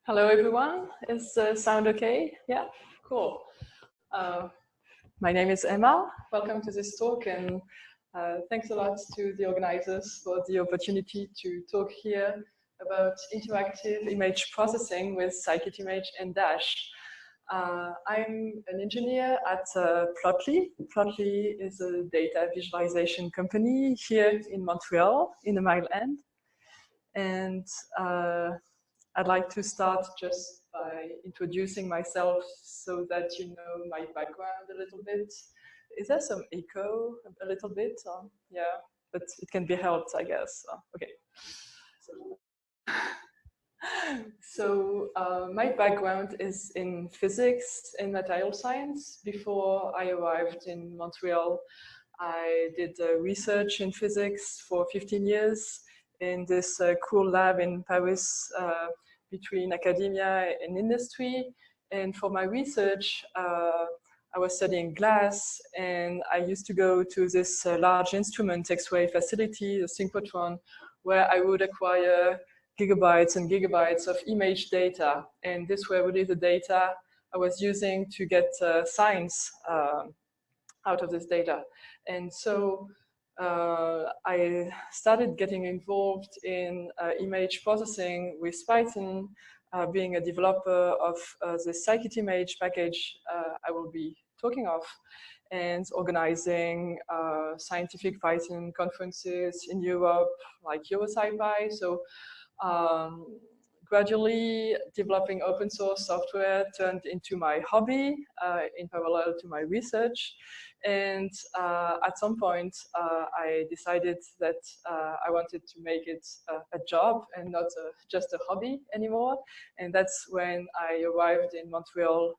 Hello, everyone. Is sound okay? Yeah, cool. My name is Emma. Welcome to this talk, and thanks a lot to the organizers for the opportunity to talk here about interactive image processing with scikit-image and Dash. I'm an engineer at Plotly. Plotly is a data visualization company here in Montreal, in the Maryland. And I'd like to start just by introducing myself so that you know my background a little bit. Is there some echo a little bit? Yeah, but it can be helped, I guess. Okay. So my background is in physics and material science. Before I arrived in Montreal, I did research in physics for 15 years in this cool lab in Paris between academia and industry. And for my research, I was studying glass, and I used to go to this large instrument X-ray facility, the synchrotron, where I would acquire gigabytes and gigabytes of image data. And this were really the data I was using to get science out of this data. And so I started getting involved in image processing with Python, being a developer of the scikit-image package I will be talking of, and organizing scientific Python conferences in Europe, like EuroSciPy. So gradually developing open source software turned into my hobby in parallel to my research. And at some point, I decided that I wanted to make it a job and not just a hobby anymore. And that's when I arrived in Montreal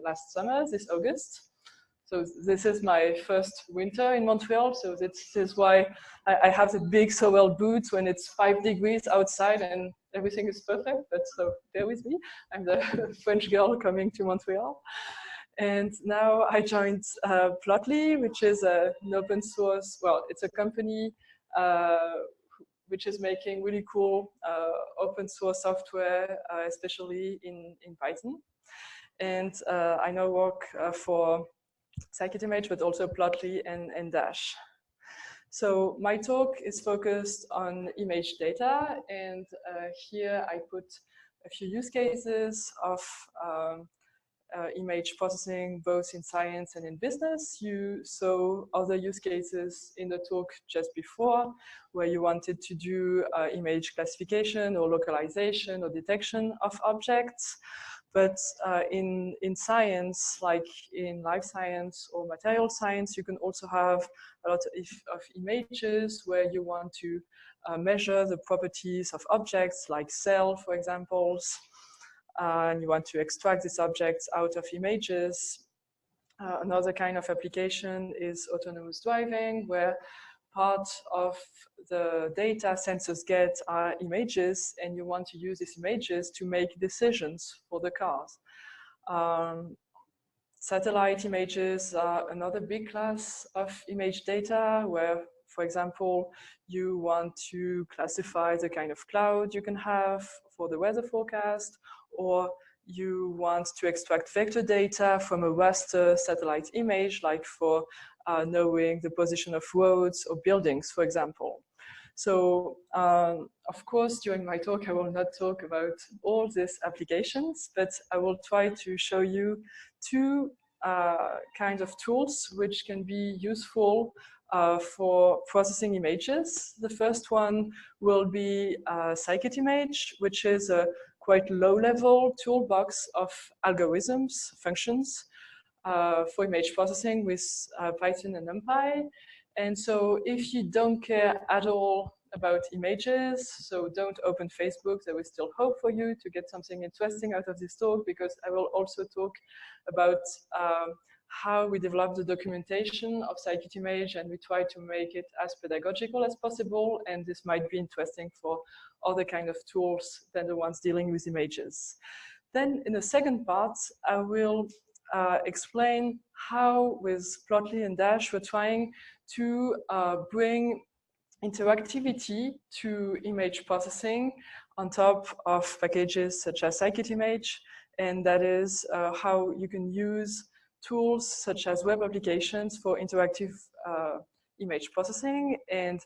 last summer, this August. So this is my first winter in Montreal. So this is why I have the big Sowell boots when it's 5 degrees outside and everything is perfect. But so bear with me. I'm the French girl coming to Montreal. And now I joined Plotly, which is an open source, well, it's a company which is making really cool open source software, especially in Python. And I now work for scikit-image, but also Plotly and Dash. So my talk is focused on image data, and here I put a few use cases of image processing, both in science and in business. You saw other use cases in the talk just before, where you wanted to do image classification or localization or detection of objects. But in science, like in life science or material science, you can also have a lot of images where you want to measure the properties of objects, like cell, for example. And you want to extract these objects out of images. Another kind of application is autonomous driving, where part of the data sensors get are images, and you want to use these images to make decisions for the cars. Satellite images are another big class of image data, where, for example, you want to classify the kind of cloud you can have for the weather forecast, or you want to extract vector data from a raster satellite image, like for knowing the position of roads or buildings, for example. So, of course, during my talk, I will not talk about all these applications, but I will try to show you two kinds of tools which can be useful for processing images. The first one will be scikit-image, which is a quite low-level toolbox of algorithms, functions for image processing with Python and Numpy. And so if you don't care at all about images, so don't open Facebook, there is still hope for you to get something interesting out of this talk, because I will also talk about how we develop the documentation of scikit-image, and we try to make it as pedagogical as possible, and this might be interesting for other kind of tools than the ones dealing with images. Then in the second part, I will explain how with Plotly and Dash we're trying to bring interactivity to image processing on top of packages such as scikit-image, and that is how you can use tools such as web applications for interactive image processing. And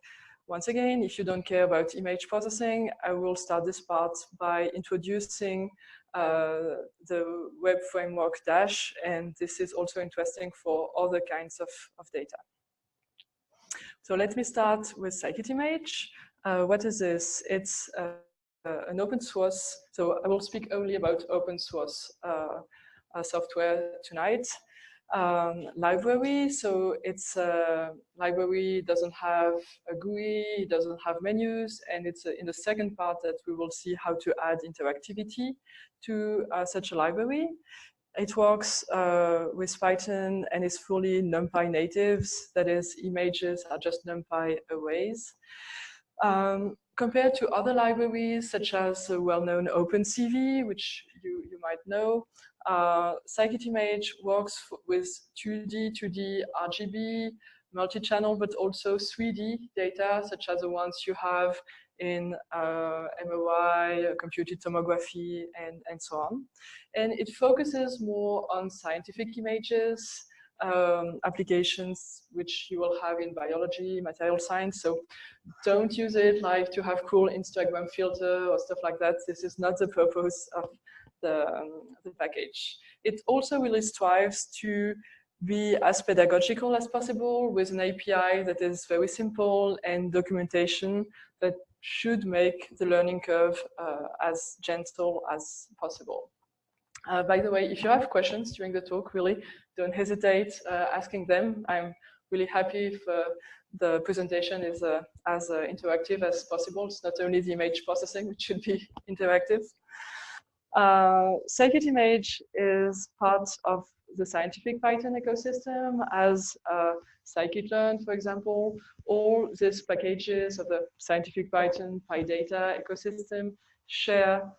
once again, if you don't care about image processing, I will start this part by introducing the web framework Dash, and this is also interesting for other kinds of data. So let me start with scikit-image. What is this? It's an open source, so I will speak only about open source software tonight. Library, so it's a library, doesn't have a GUI, it doesn't have menus, and it's in the second part that we will see how to add interactivity to such a library. It works with Python and is fully Numpy natives, that is, images are just Numpy arrays. Compared to other libraries, such as the well-known OpenCV, which you might know, scikit-image works with 2D, RGB, multi-channel, but also 3D data, such as the ones you have in MRI, computed tomography, and so on. And it focuses more on scientific images, applications which you will have in biology, material science. So don't use it like to have cool Instagram filter or stuff like that. This is not the purpose of the package. It also really strives to be as pedagogical as possible with an API that is very simple and documentation that should make the learning curve as gentle as possible. By the way, if you have questions during the talk, really don't hesitate asking them. I'm really happy if the presentation is as interactive as possible. It's not only the image processing, which should be interactive. Scikit-image is part of the scientific Python ecosystem, as scikit-learn, for example. All these packages of the scientific Python PyData ecosystem share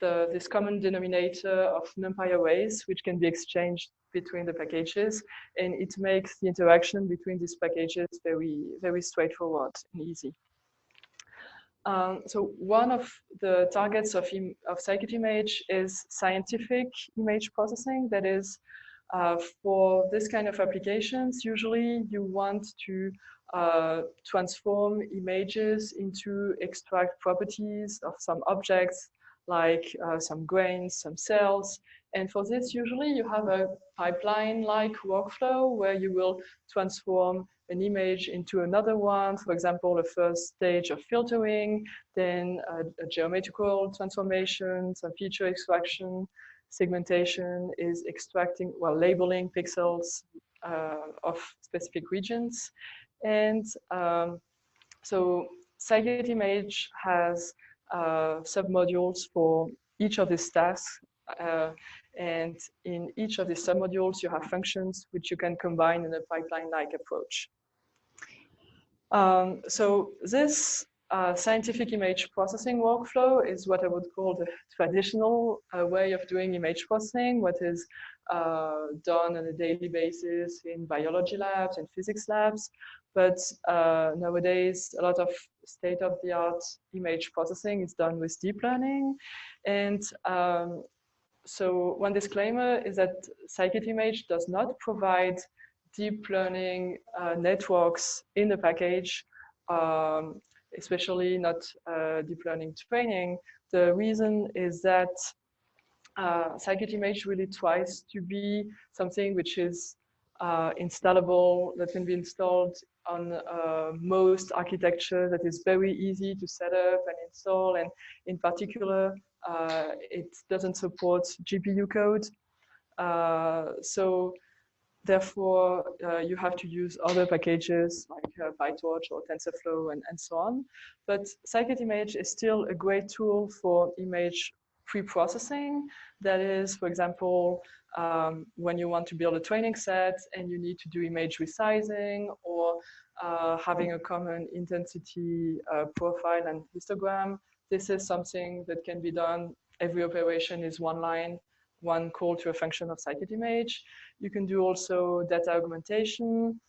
this common denominator of NumPy arrays, which can be exchanged between the packages, and it makes the interaction between these packages very, very straightforward and easy. So one of the targets of scikit-image is scientific image processing. That is, for this kind of applications, usually you want to transform images into extract properties of some objects, like some grains, some cells. And for this, usually you have a pipeline-like workflow where you will transform an image into another one. For example, the first stage of filtering, then a geometrical transformation, some feature extraction. Segmentation is extracting, well, labeling pixels of specific regions. And so scikit-image has submodules for each of these tasks. And in each of these submodules, you have functions which you can combine in a pipeline-like approach. So this scientific image processing workflow is what I would call the traditional way of doing image processing, what is done on a daily basis in biology labs and physics labs. But nowadays, a lot of state-of-the-art image processing is done with deep learning. And so one disclaimer is that scikit-image does not provide deep learning networks in the package, especially not deep learning training. The reason is that scikit-image really tries to be something which is installable, that can be installed on most architecture, that is very easy to set up and install, and in particular, it doesn't support GPU code. So therefore, you have to use other packages like PyTorch or TensorFlow and so on. But scikit-image is still a great tool for image pre-processing. That is, for example, when you want to build a training set and you need to do image resizing, or having a common intensity profile and histogram. This is something that can be done. Every operation is one line, one call to a function of scikit-image. You can do also data augmentation.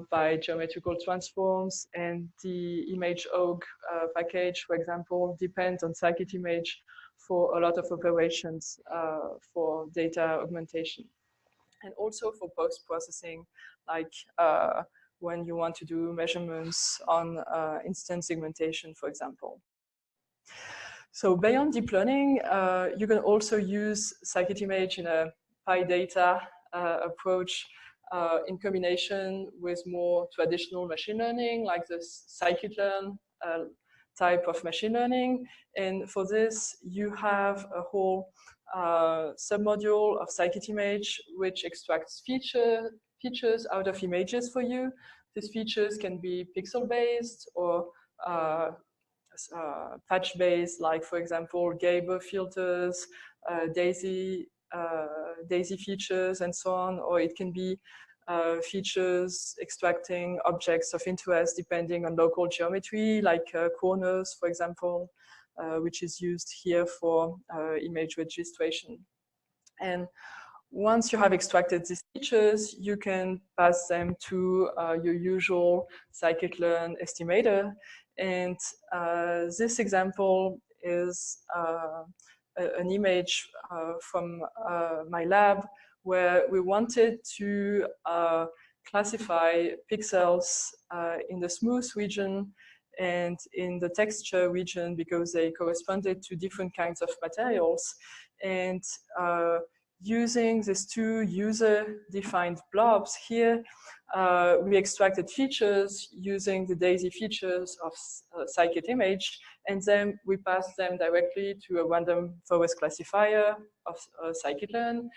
by geometrical transforms, and the ImageOg package, for example, depends on scikit-image for a lot of operations for data augmentation. And also for post-processing, like when you want to do measurements on instance segmentation, for example. So beyond deep learning, you can also use scikit-image in a PyData approach in combination with more traditional machine learning, like the scikit-learn type of machine learning. And for this, you have a whole submodule of scikit-image, which extracts features out of images for you. These features can be pixel-based or patch-based, like for example, Gabor filters, daisy features, and so on. Or it can be features extracting objects of interest depending on local geometry, like corners, for example, which is used here for image registration. And once you have extracted these features, you can pass them to your usual scikit-learn estimator. And this example is an image from my lab where we wanted to classify pixels in the smooth region and in the texture region because they corresponded to different kinds of materials. And using these two user-defined blobs here, we extracted features using the daisy features of scikit-image, and then we passed them directly to a random forest classifier of scikit-learn,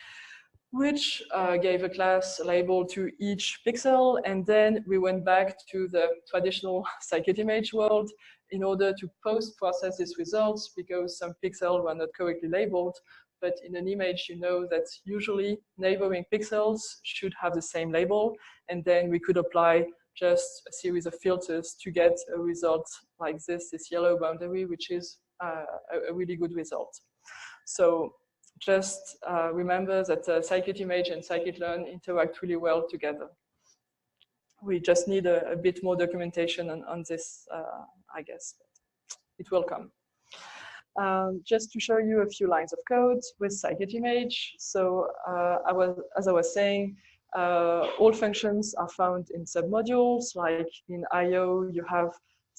which gave a class label to each pixel, and then we went back to the traditional scikit-image world in order to post-process these results because some pixels were not correctly labeled. But in an image, you know that usually neighboring pixels should have the same label, and then we could apply just a series of filters to get a result like this yellow boundary, which is a really good result. So just remember that scikit-image and scikit-learn interact really well together. We just need a bit more documentation on this, I guess. It will come. Just to show you a few lines of code with scikit-image. So as I was saying, all functions are found in submodules. Like in I/O, you have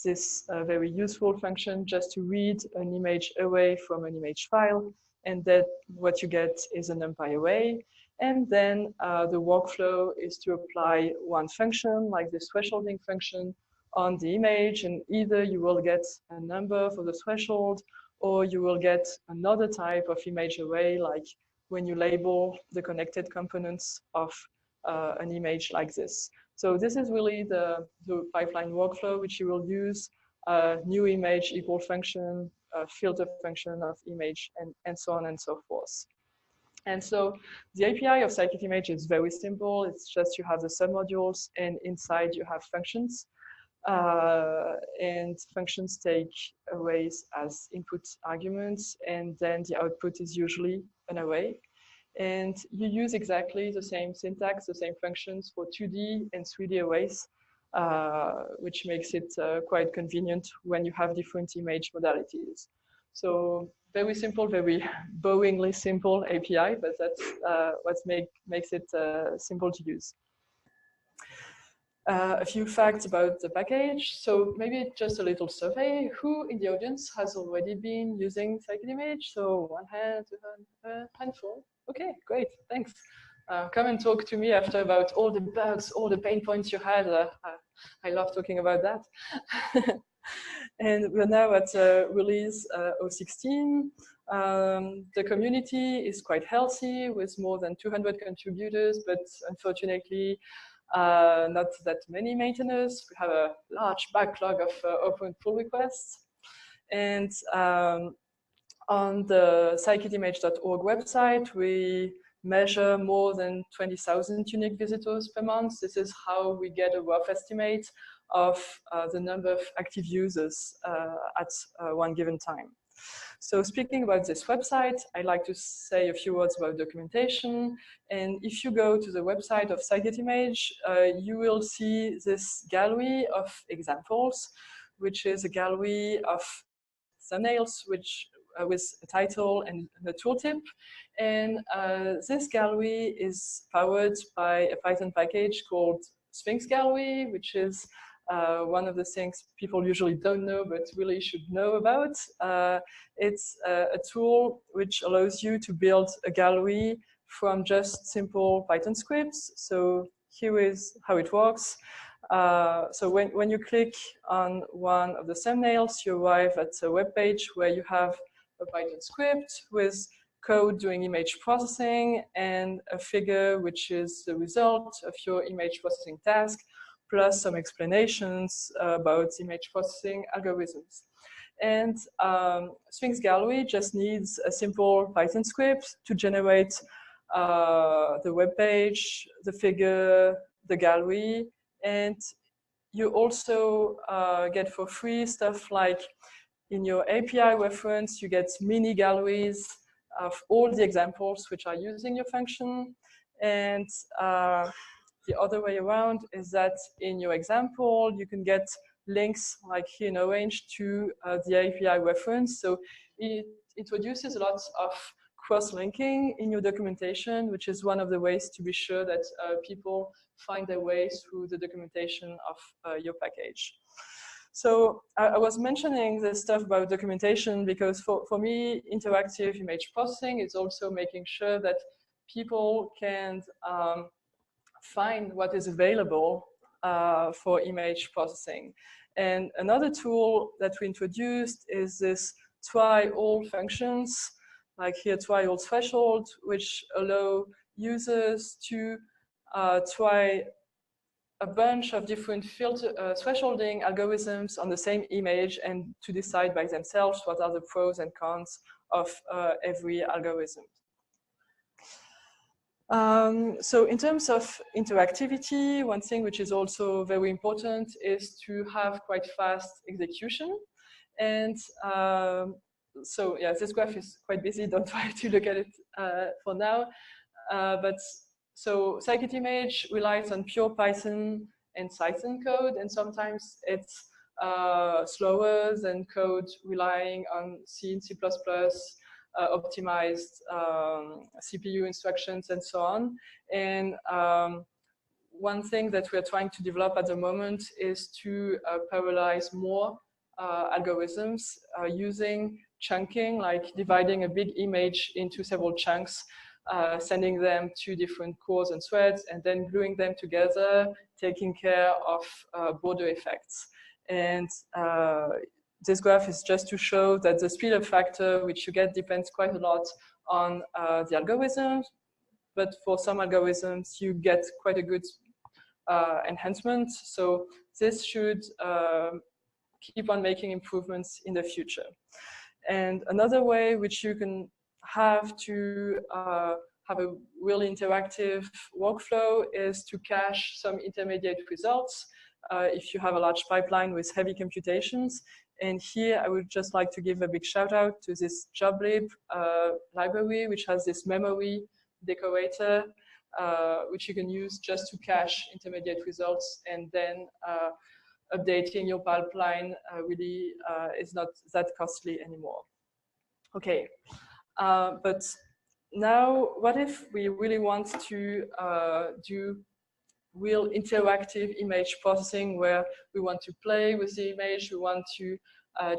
this very useful function just to read an image array from an image file. And then what you get is a Numpy array. And then the workflow is to apply one function, like this thresholding function, on the image. And either you will get a number for the threshold, or you will get another type of image array, like when you label the connected components of an image like this. So this is really the pipeline workflow, which you will use new image equal function, filter function of image, and so on and so forth. And so the API of scikit-image is very simple. It's just you have the submodules, and inside you have functions. And functions take arrays as input arguments, and then the output is usually an array. And you use exactly the same syntax, the same functions for 2D and 3D arrays, which makes it quite convenient when you have different image modalities. So very simple, very boringly simple API, but that's what makes it simple to use. A few facts about the package. So maybe just a little survey. Who in the audience has already been using scikit-image? So one hand, two hand, handful. Okay, great, thanks. Come and talk to me after about all the bugs, all the pain points you had. I love talking about that. And we're now at release 016. The community is quite healthy with more than 200 contributors, but unfortunately, not that many maintainers. We have a large backlog of open pull requests. And on the scikit-image.org website, we measure more than 20,000 unique visitors per month. This is how we get a rough estimate of the number of active users at one given time. So speaking about this website, I'd like to say a few words about documentation. And if you go to the website of scikit-image, you will see this gallery of examples, which is a gallery of thumbnails, which with a title and a tooltip. And this gallery is powered by a Python package called Sphinx Gallery, which is one of the things people usually don't know but really should know about. It's a tool which allows you to build a gallery from just simple Python scripts. So here is how it works. So when you click on one of the thumbnails, you arrive at a web page where you have a Python script with code doing image processing and a figure which is the result of your image processing task, plus some explanations about image processing algorithms. And Sphinx Gallery just needs a simple Python script to generate the web page, the figure, the gallery, and you also get for free stuff like in your API reference, you get mini galleries of all the examples which are using your function. And the other way around is that in your example, you can get links like here in orange to the API reference. So it introduces lots of cross-linking in your documentation, which is one of the ways to be sure that people find their way through the documentation of your package. So I was mentioning this stuff about documentation because for me, interactive image processing is also making sure that people can find what is available for image processing. And another tool that we introduced is this try all functions, like here try all threshold, which allow users to try a bunch of different thresholding algorithms on the same image and to decide by themselves what are the pros and cons of every algorithm. So in terms of interactivity, one thing which is also very important is to have quite fast execution. And so yeah, this graph is quite busy, don't try to look at it for now. But so scikit-image relies on pure Python and Cython code, and sometimes it's slower than code relying on C and C++, optimized CPU instructions, and so on. And one thing that we're trying to develop at the moment is to parallelize more algorithms using chunking, like dividing a big image into several chunks, sending them to different cores and threads, and then gluing them together, taking care of border effects. And this graph is just to show that the speed up factor which you get depends quite a lot on the algorithms, but for some algorithms you get quite a good enhancement. So this should keep on making improvements in the future. And another way which you can have to have a really interactive workflow is to cache some intermediate results if you have a large pipeline with heavy computations. And here I would just like to give a big shout out to this joblib library, which has this memory decorator, which you can use just to cache intermediate results, and then updating your pipeline really is not that costly anymore. Okay, but now what if we really want to do real interactive image processing where we want to play with the image, we want to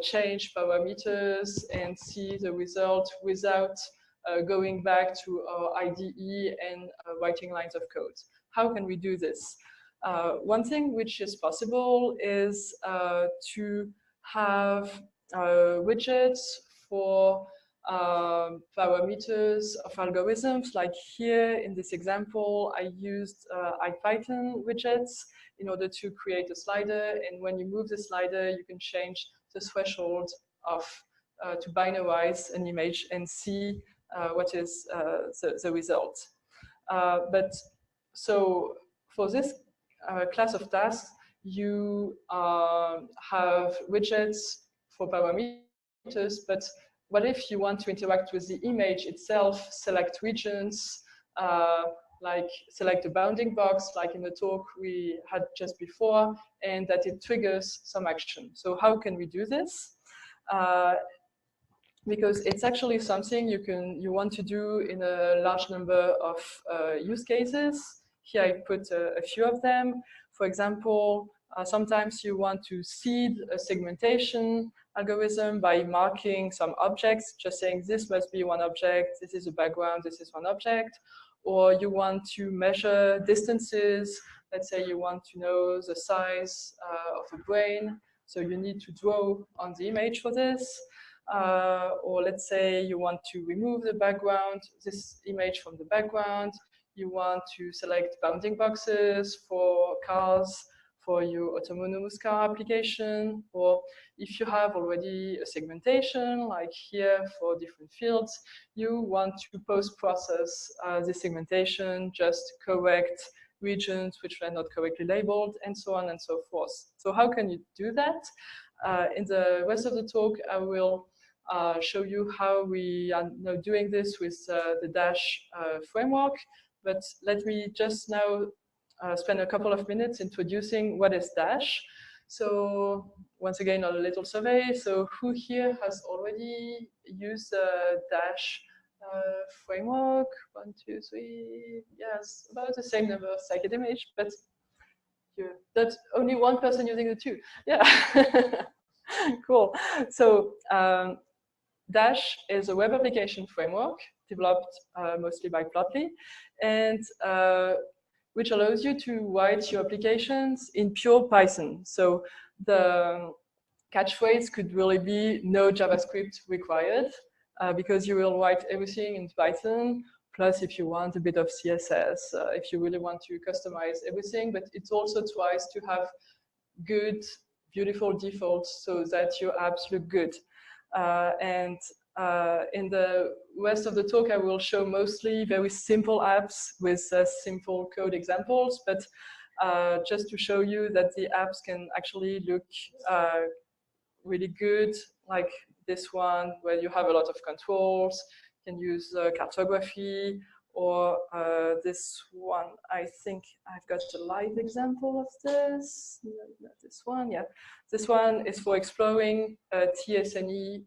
change parameters and see the result without going back to our IDE and writing lines of code. How can we do this? One thing which is possible is to have widgets for parameters of algorithms. Like here in this example, I used IPython widgets in order to create a slider. And when you move the slider, you can change the threshold of to binarize an image and see what is the result. But so for this class of tasks, you have widgets for parameters. but what if you want to interact with the image itself, select regions, like select a bounding box, like in the talk we had just before, and that it triggers some action. So how can we do this? Because it's actually something you want to do in a large number of use cases. Here I put a few of them. For example, sometimes you want to seed a segmentation algorithm by marking some objects, just saying this must be one object, this is a background, this is one object. Or you want to measure distances. Let's say you want to know the size of a brain, so you need to draw on the image for this. Or let's say you want to remove the background, this image from the background. You want to select bounding boxes for cars, for your autonomous car application. Or if you have already a segmentation, like here for different fields, you want to post-process the segmentation, just correct regions which are not correctly labeled, and so on and so forth. So how can you do that? In the rest of the talk, I will show you how we are now doing this with the Dash framework. But let me just now spend a couple of minutes introducing what is Dash. So once again, a little survey. So who here has already used the Dash framework? 1, 2, 3. Yes, about the same number of scikit-image, but that's only one person using the two. Yeah, cool. So Dash is a web application framework developed mostly by Plotly, and which allows you to write your applications in pure Python. So the catchphrase could really be no JavaScript required, because you will write everything in Python, plus if you want a bit of CSS, if you really want to customize everything, but it also tries to have good, beautiful defaults so that your apps look good. And in the rest of the talk, I will show mostly very simple apps with simple code examples, but just to show you that the apps can actually look really good, like this one, where you have a lot of controls, you can use cartography, or this one, I think I've got a live example of this. No, not this one, yeah. This one is for exploring TSNE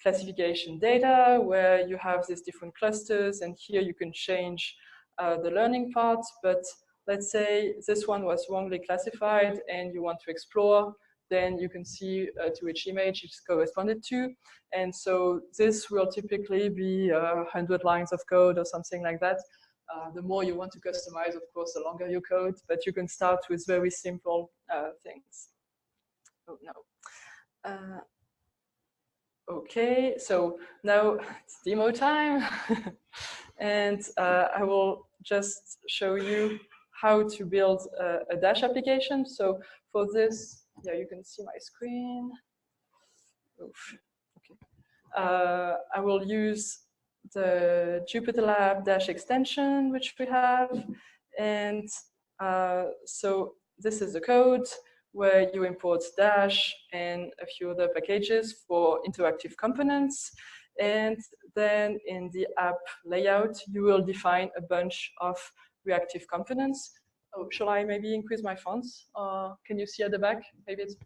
classification data, where you have these different clusters, and here you can change the learning part. But let's say this one was wrongly classified and you want to explore, then you can see to which image it's corresponded to. And so this will typically be 100 lines of code or something like that. The more you want to customize, of course, the longer your code, but you can start with very simple things. Oh, no. Okay, so now it's demo time. And I will just show you how to build a Dash application. So for this, yeah, you can see my screen. Oof. Okay. I will use the Jupyter Lab Dash extension, which we have. And so this is the code where you import Dash and a few other packages for interactive components. And then in the app layout, you will define a bunch of reactive components. Oh, shall I maybe increase my fonts? Can you see at the back? Maybe is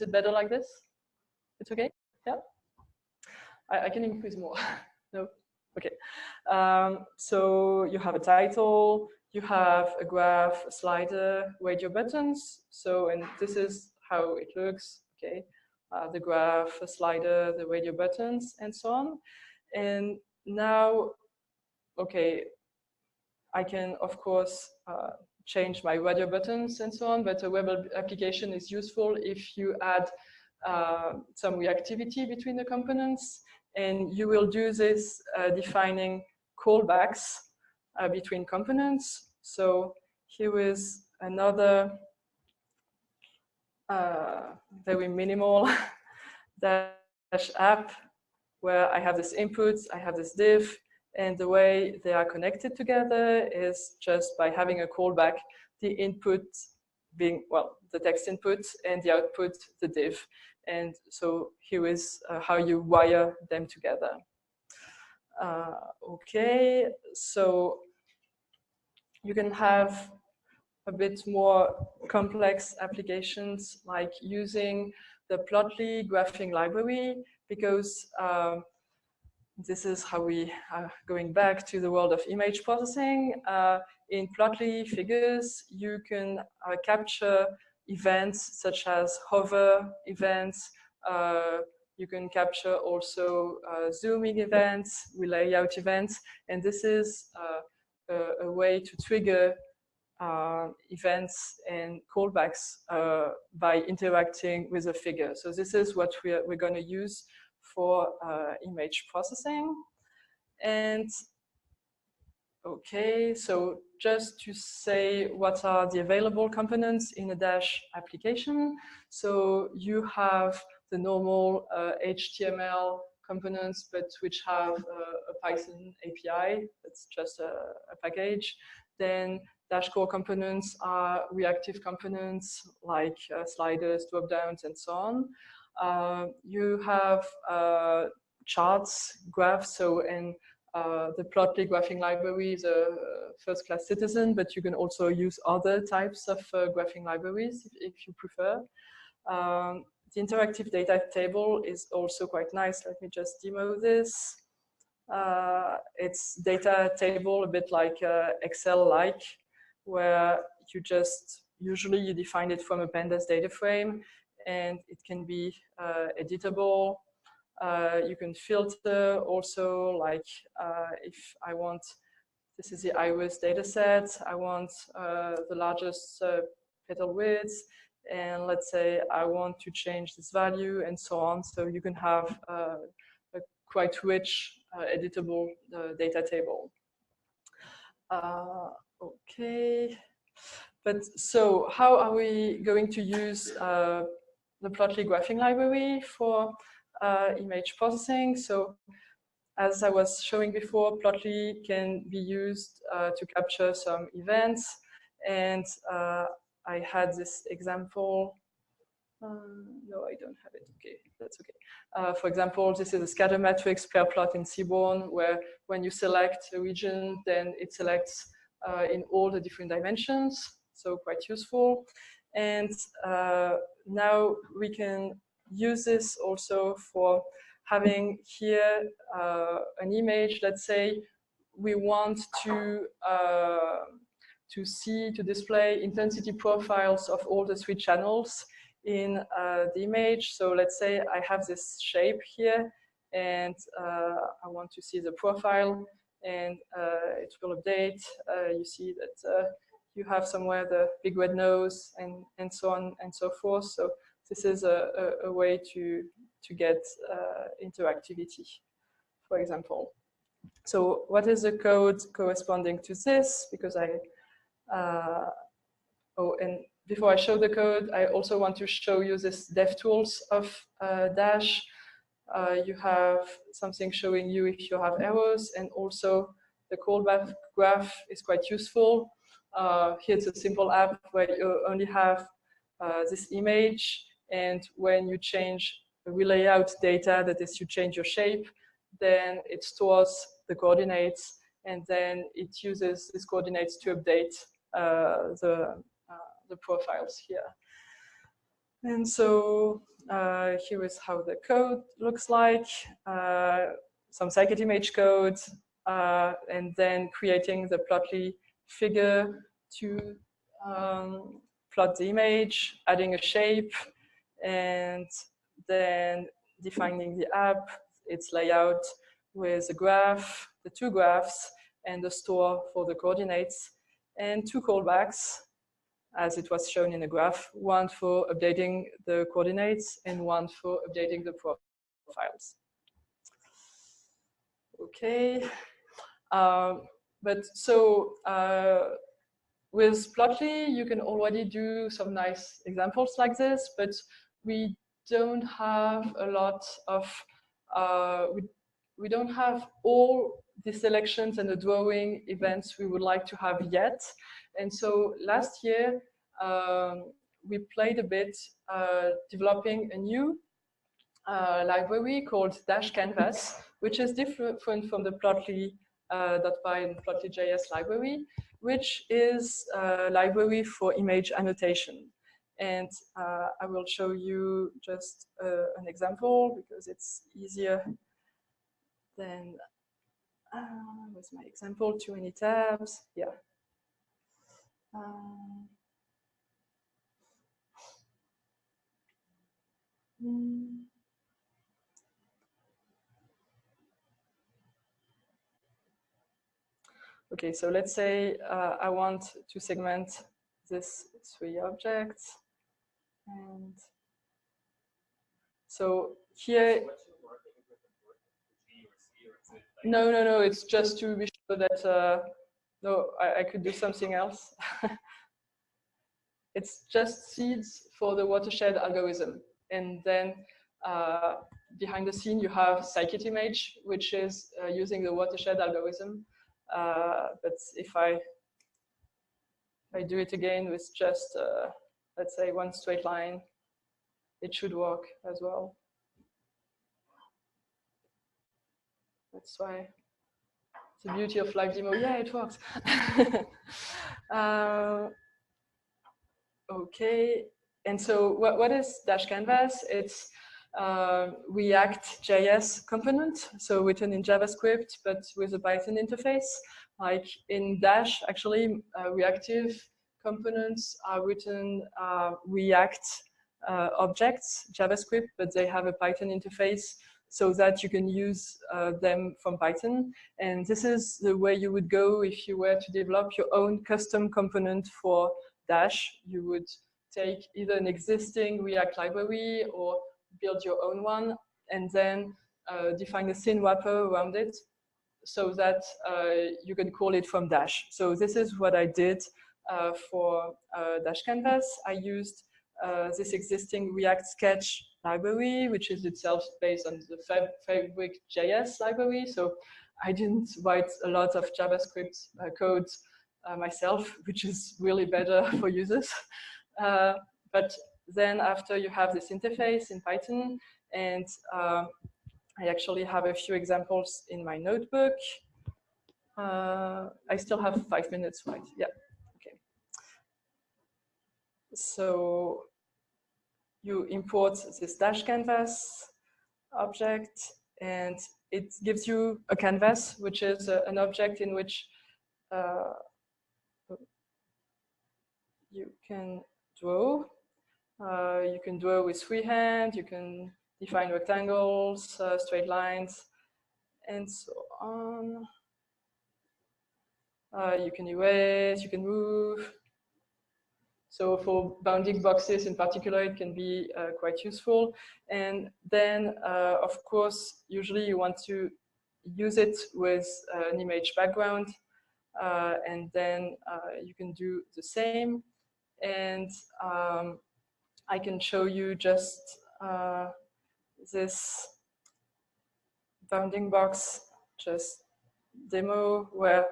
it better like this? It's okay? Yeah? I can increase more. No? Okay. So you have a title, you have a graph, a slider, radio buttons. So, and this is how it looks, okay? The graph, a slider, the radio buttons, and so on. And now, okay, I can, of course, change my radio buttons and so on, but a web application is useful if you add some reactivity between the components, and you will do this defining callbacks between components. So here is another very minimal Dash app where I have this input, I have this div, and the way they are connected together is just by having a callback, the input being, well, the text input, and the output, the div. And so here is how you wire them together. Okay, so you can have a bit more complex applications like using the Plotly graphing library, because this is how we are going back to the world of image processing. In Plotly figures, you can capture events such as hover events. You can capture also zooming events, layout events, and this is a way to trigger events and callbacks by interacting with a figure. So this is what we're going to use for image processing. And okay, so just to say what are the available components in a Dash application. So you have the normal HTML components, but which have a Python API. That's just a package. Then Dash core components are reactive components like sliders, drop-downs, and so on. You have charts, graphs, so and the Plotly graphing library is a first-class citizen, but you can also use other types of graphing libraries if you prefer. The interactive data table is also quite nice. Let me just demo this. It's data table a bit like Excel-like, where you just, usually you define it from a pandas data frame, and it can be editable. You can filter also, like if I want, this is the iris data set, I want the largest petal width, and let's say I want to change this value and so on. So you can have a quite rich editable data table. Okay, but so how are we going to use the Plotly graphing library for image processing? So as I was showing before, Plotly can be used to capture some events, and I had this example. No, I don't have it. Okay, that's okay. For example, this is a scatter matrix pair plot in Seaborn, where when you select a region, then it selects in all the different dimensions, so quite useful. And now we can use this also for having here an image. Let's say we want to display intensity profiles of all the 3 channels in the image. So let's say I have this shape here, and I want to see the profile, and it will update. You see that you have somewhere the big red nose, and so on and so forth. So this is a way to get interactivity, for example. So what is the code corresponding to this? Because oh, and before I show the code, I also want to show you this dev tools of Dash. You have something showing you if you have errors, and also the callback graph is quite useful. Here's a simple app where you only have this image, and when you change the relayout data, that is, you change your shape, then it stores the coordinates, and then it uses these coordinates to update the profiles here. And so here is how the code looks like, some scikit-image code, and then creating the Plotly figure to plot the image, adding a shape, and then defining the app, its layout with a graph, the 2 graphs, and the store for the coordinates, and 2 callbacks, as it was shown in the graph, 1 for updating the coordinates and 1 for updating the profiles. Okay, but so with Plotly, you can already do some nice examples like this, but we don't have a lot of, we don't have all the selections and the drawing events we would like to have yet. And so last year, we played a bit developing a new library called -canvas, which is different from the plotly.py and plotly.js library, which is a library for image annotation. And I will show you just an example because it's easier than, where's my example? Too many tabs, yeah. Okay, so let's say I want to segment this 3 objects. And so here, no, it's just to be sure that, no, I could do something else. It's just seeds for the watershed algorithm. And then behind the scene, you have scikit-image, which is using the watershed algorithm. But if I do it again with just, let's say, one straight line, it should work as well. That's why it's the beauty of live demo. Yeah, it works. Okay, and so what is -canvas? It's React.js component, so written in JavaScript, but with a Python interface. Like in Dash, actually, reactive components are written React objects, JavaScript, but they have a Python interface so that you can use them from Python. And this is the way you would go if you were to develop your own custom component for Dash. You would take either an existing React library or build your own one, and then define a thin wrapper around it so that you can call it from Dash. So this is what I did for -canvas. I used this existing React Sketch library, which is itself based on the Fabric.js library. So I didn't write a lot of JavaScript code myself, which is really better for users. But then after you have this interface in Python, and I actually have a few examples in my notebook. I still have 5 minutes, right? Yeah, okay. So you import this -canvas object, and it gives you a canvas, which is an object in which you can draw. You can draw with freehand, you can define rectangles, straight lines, and so on. You can erase, you can move. So for bounding boxes in particular, it can be quite useful. And then, of course, usually you want to use it with an image background, and then you can do the same. And I can show you just this bounding box just demo where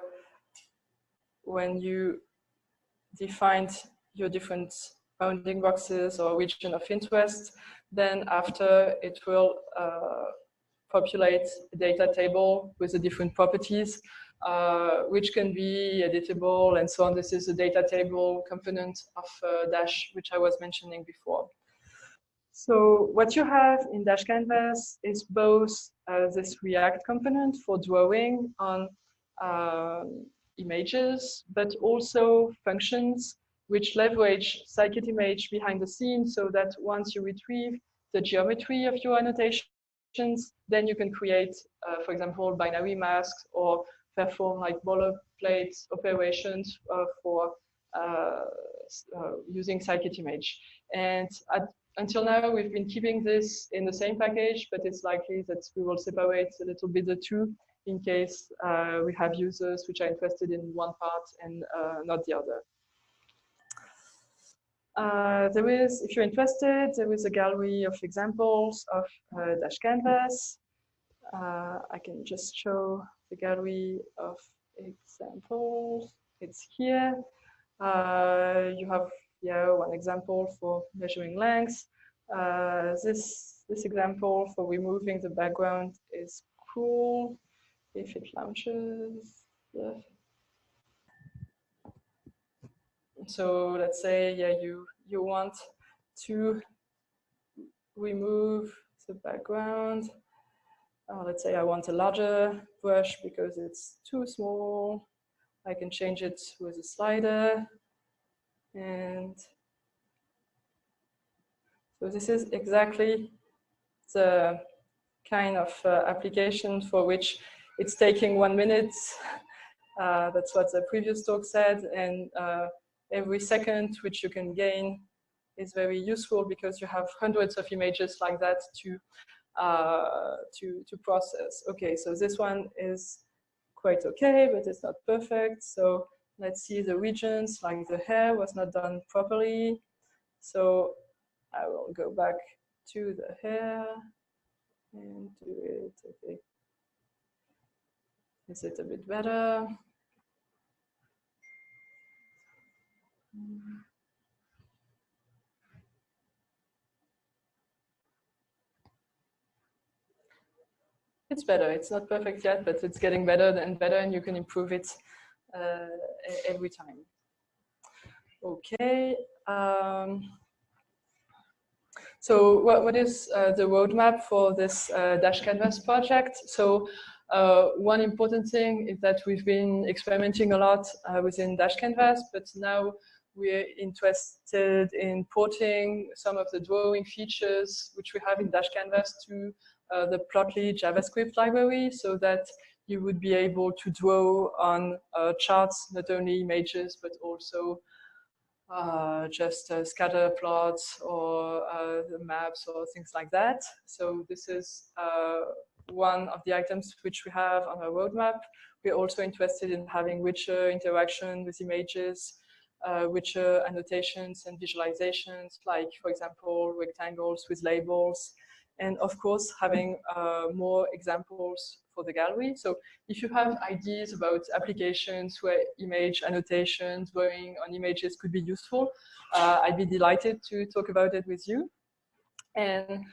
when you defined your different bounding boxes or region of interest, then after it will populate a data table with the different properties, which can be editable and so on. This is a data table component of Dash, which I was mentioning before. So what you have in -canvas is both this React component for drawing on images, but also functions which leverage scikit-image behind the scenes so that once you retrieve the geometry of your annotations, then you can create, for example, binary masks or perform like boilerplate operations for using scikit-image. And until now, we've been keeping this in the same package, but it's likely that we will separate a little bit the two in case we have users which are interested in one part and not the other. There is, if you're interested, there is a gallery of examples of -canvas. I can just show the gallery of examples. It's here. You have one example for measuring length. This This example for removing the background is cool if it launches. So let's say, yeah, you want to remove the background. Let's say I want a larger brush because it's too small. I can change it with a slider. And so this is exactly the kind of application for which it's taking 1 minute. That's what the previous talk said. And every second which you can gain is very useful because you have hundreds of images like that to process. Okay, so this one is quite okay, but it's not perfect. So let's see the regions, like the hair was not done properly. So I will go back to the hair and do it. Okay, is it a bit better? It's better. It's not perfect yet, but it's getting better and better, and you can improve it every time. Okay. So what is the roadmap for this Dash Canvas project? So one important thing is that we've been experimenting a lot within Dash Canvas, but now we're interested in porting some of the drawing features which we have in Dash Canvas to the Plotly JavaScript library, so that you would be able to draw on charts, not only images, but also just scatter plots or the maps or things like that. So this is one of the items which we have on our roadmap. We're also interested in having richer interaction with images, richer annotations and visualizations, like, for example, rectangles with labels, and of course, having more examples for the gallery. So if you have ideas about applications where image annotations, drawing on images could be useful, I'd be delighted to talk about it with you. And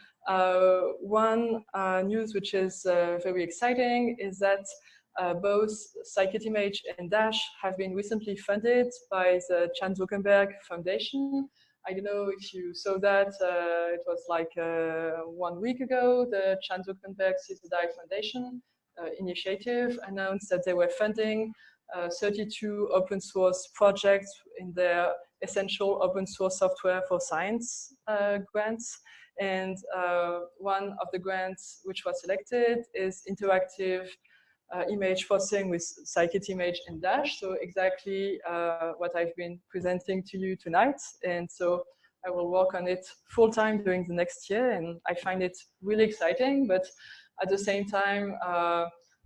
one news which is very exciting is that both scikit-image and Dash have been recently funded by the Chan Zuckerberg Foundation. I don't know if you saw that. It was like 1 week ago. The Chan Zuckerberg Foundation initiative announced that they were funding 32 open source projects in their essential open source software for science grants. And one of the grants which was selected is interactive image processing with scikit-image and Dash. So exactly what I've been presenting to you tonight. And so I will work on it full time during the next year. And I find it really exciting, but at the same time,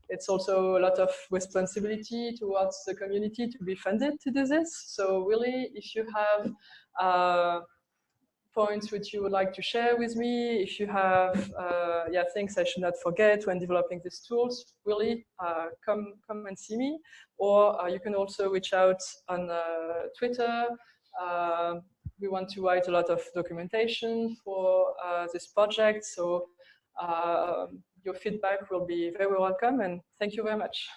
it's also a lot of responsibility towards the community to be funded to do this. So really, if you have points which you would like to share with me, if you have things I should not forget when developing these tools, really come and see me. Or you can also reach out on Twitter. We want to write a lot of documentation for this project, so your feedback will be very welcome, and thank you very much.